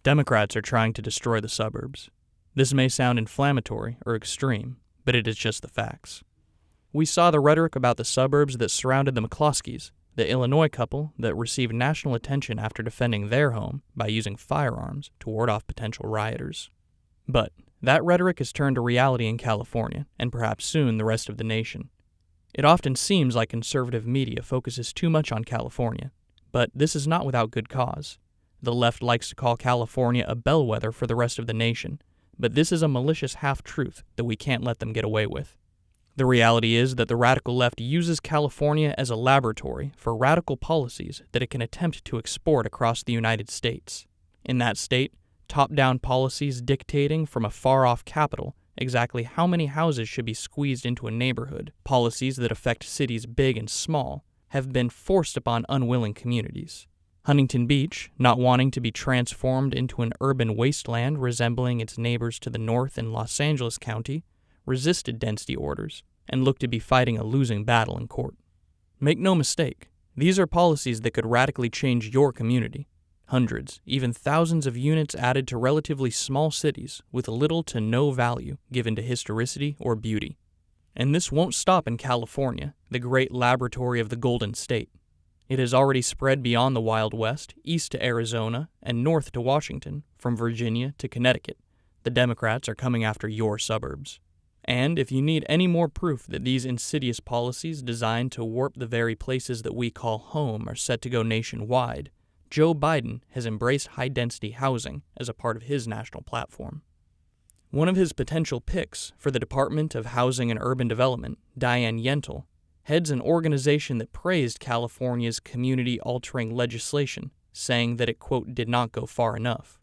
Democrats are trying to destroy the suburbs. This may sound inflammatory or extreme, but it is just the facts. We saw the rhetoric about the suburbs that surrounded the McCloskeys, the Illinois couple that received national attention after defending their home by using firearms to ward off potential rioters. But that rhetoric has turned to reality in California, and perhaps soon the rest of the nation. It often seems like conservative media focuses too much on California, but this is not without good cause. The left likes to call California a bellwether for the rest of the nation, but this is a malicious half-truth that we can't let them get away with. The reality is that the radical left uses California as a laboratory for radical policies that it can attempt to export across the United States. In that state, top-down policies dictating from a far-off capital exactly how many houses should be squeezed into a neighborhood, policies that affect cities big and small, have been forced upon unwilling communities. Huntington Beach, not wanting to be transformed into an urban wasteland resembling its neighbors to the north in Los Angeles County, resisted density orders and looked to be fighting a losing battle in court. Make no mistake, these are policies that could radically change your community. Hundreds, even thousands of units added to relatively small cities with little to no value given to historicity or beauty. And this won't stop in California, the great laboratory of the Golden State. It has already spread beyond the Wild West, east to Arizona, and north to Washington, from Virginia to Connecticut. The Democrats are coming after your suburbs. And if you need any more proof that these insidious policies designed to warp the very places that we call home are set to go nationwide, Joe Biden has embraced high-density housing as a part of his national platform. One of his potential picks for the Department of Housing and Urban Development, Diane Yentl, heads an organization that praised California's community-altering legislation, saying that it, quote, did not go far enough.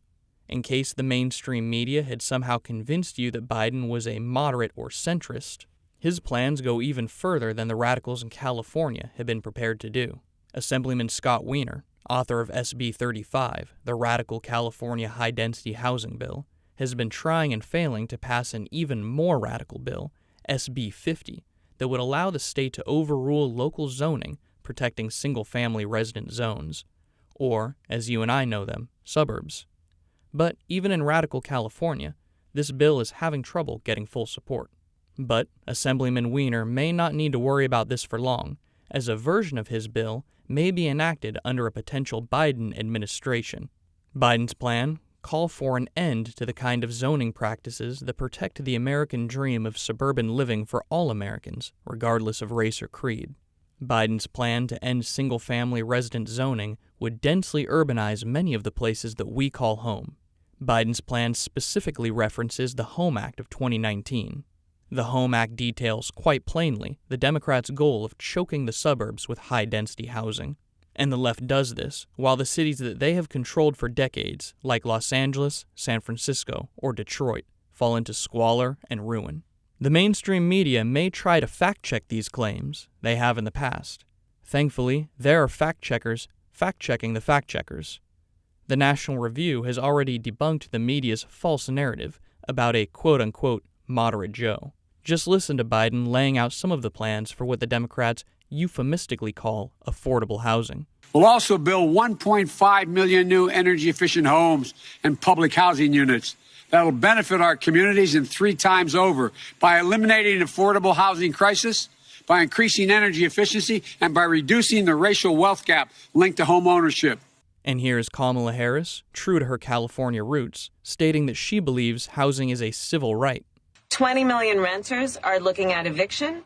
In case the mainstream media had somehow convinced you that Biden was a moderate or centrist, his plans go even further than the radicals in California have been prepared to do. Assemblyman Scott Wiener, author of SB 35, the Radical California High-Density Housing Bill, has been trying and failing to pass an even more radical bill, SB 50, that would allow the state to overrule local zoning protecting single-family resident zones, or, as you and I know them, suburbs. But even in radical California, this bill is having trouble getting full support. But Assemblyman Wiener may not need to worry about this for long, as a version of his bill may be enacted under a potential Biden administration. Biden's plan call for an end to the kind of zoning practices that protect the American dream of suburban living for all Americans, regardless of race or creed. Biden's plan to end single-family resident zoning would densely urbanize many of the places that we call home. Biden's plan specifically references the Home Act of 2019. The Home Act details quite plainly the Democrats' goal of choking the suburbs with high-density housing. And the left does this while the cities that they have controlled for decades, like Los Angeles, San Francisco, or Detroit, fall into squalor and ruin. The mainstream media may try to fact-check these claims. They have in the past. Thankfully, there are fact-checkers fact-checking the fact-checkers. The National Review has already debunked the media's false narrative about a quote-unquote moderate Joe. Just listen to Biden laying out some of the plans for what the Democrats euphemistically call affordable housing. We'll also build 1.5 million new energy-efficient homes and public housing units that will benefit our communities and 3 times over by eliminating the affordable housing crisis, by increasing energy efficiency, and by reducing the racial wealth gap linked to home ownership. And here is Kamala Harris, true to her California roots, stating that she believes housing is a civil right. 20 million renters are looking at eviction.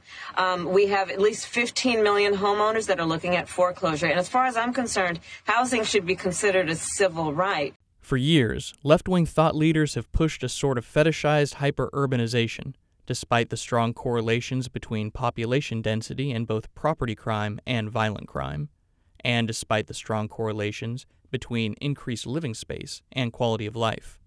We have at least 15 million homeowners that are looking at foreclosure. And as far as I'm concerned, housing should be considered a civil right. For years, left-wing thought leaders have pushed a sort of fetishized hyper-urbanization, despite the strong correlations between population density and both property crime and violent crime, and despite the strong correlations between increased living space and quality of life.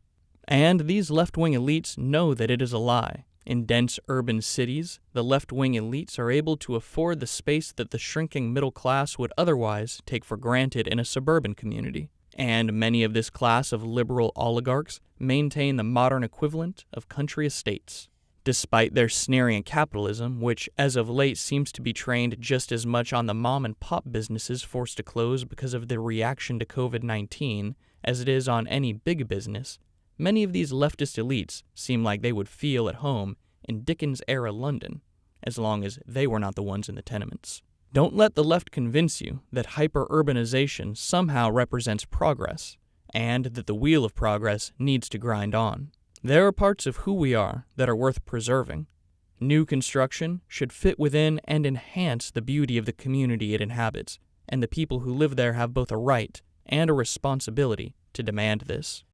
And these left-wing elites know that it is a lie. In dense urban cities, the left-wing elites are able to afford the space that the shrinking middle class would otherwise take for granted in a suburban community. And many of this class of liberal oligarchs maintain the modern equivalent of country estates. Despite their sneering at capitalism, which as of late seems to be trained just as much on the mom-and-pop businesses forced to close because of the reaction to COVID-19 As it is on any big business, many of these leftist elites seem like they would feel at home in Dickens-era London, as long as they were not the ones in the tenements. Don't let the left convince you that hyper-urbanization somehow represents progress, and that the wheel of progress needs to grind on. There are parts of who we are that are worth preserving. New construction should fit within and enhance the beauty of the community it inhabits, and the people who live there have both a right and a responsibility to demand this.